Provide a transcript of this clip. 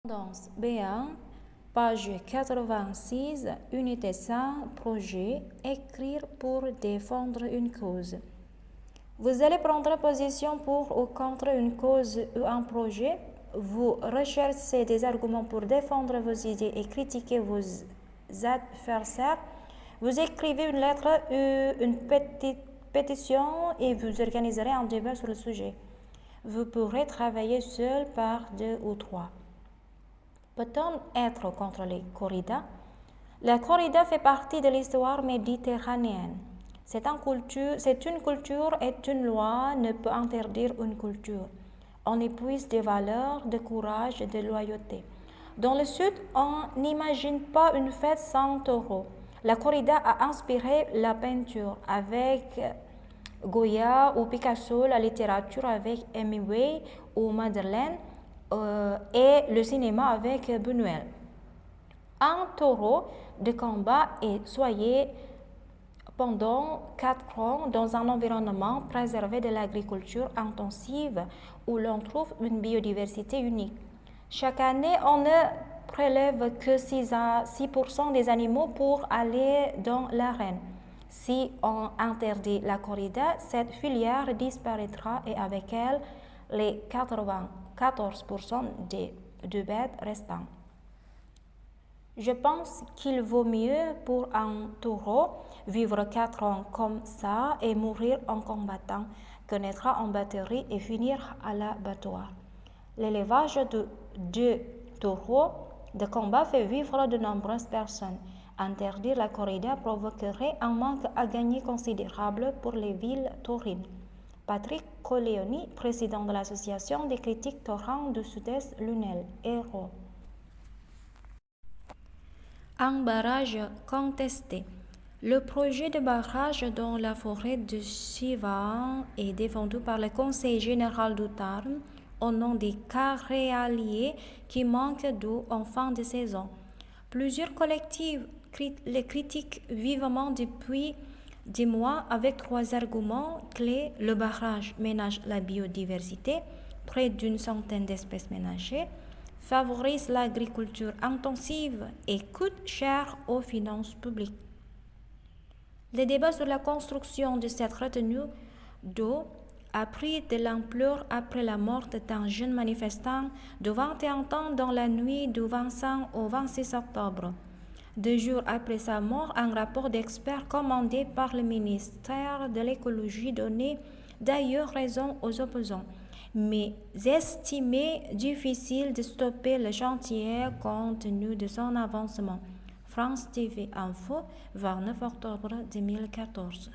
Tendance B1, page 86, unité 5, projet, écrire pour défendre une cause. Vous allez prendre position pour ou contre une cause ou un projet. Vous recherchez des arguments pour défendre vos idées et critiquer vos adversaires. Vous écrivez une lettre ou une pétition et vous organiserez un débat sur le sujet. Vous pourrez travailler seul, par deux ou trois. Peut-on être contre les corridas? La corrida fait partie de l'histoire méditerranéenne. C'est une culture et une loi ne peut interdire une culture. On y puise des valeurs de courage et de loyauté. Dans le sud, on n'imagine pas une fête sans taureau. La corrida a inspiré la peinture avec Goya ou Picasso, la littérature avec Hemingway ou Madeleine, et le cinéma avec Buñuel. Un taureau de combat est soigné pendant 4 ans dans un environnement préservé de l'agriculture intensive où l'on trouve une biodiversité unique. Chaque année, on ne prélève que 6% des animaux pour aller dans l'arène. Si on interdit la corrida, cette filière disparaîtra et avec elle les 94% de bêtes restantes. Je pense qu'il vaut mieux pour un taureau vivre 4 ans comme ça et mourir en combattant que naître en batterie et finir à l'abattoir. L'élevage de taureaux de combat fait vivre de nombreuses personnes. Interdire la corrida provoquerait un manque à gagner considérable pour les villes taurines. Patrick Colleoni, président de l'association des critiques taurins du Sud-Est, Lunel, Hérault. Un barrage contesté. Le projet de barrage dans la forêt de Sivan est défendu par le Conseil général du Tarn au nom des céréaliers qui manquent d'eau en fin de saison. Plusieurs collectifs les critiquent vivement depuis des mois avec 3 arguments clés. Le barrage ménage la biodiversité, près d'une centaine d'espèces menacées, favorise l'agriculture intensive et coûte cher aux finances publiques. Le débat sur la construction de cette retenue d'eau a pris de l'ampleur après la mort d'un jeune manifestant de 21 ans dans la nuit du 25 au 26 octobre. 2 jours après sa mort, un rapport d'experts commandé par le ministère de l'Écologie donnait d'ailleurs raison aux opposants, mais estimait difficile de stopper le chantier compte tenu de son avancement. France TV Info, 29 octobre 2014.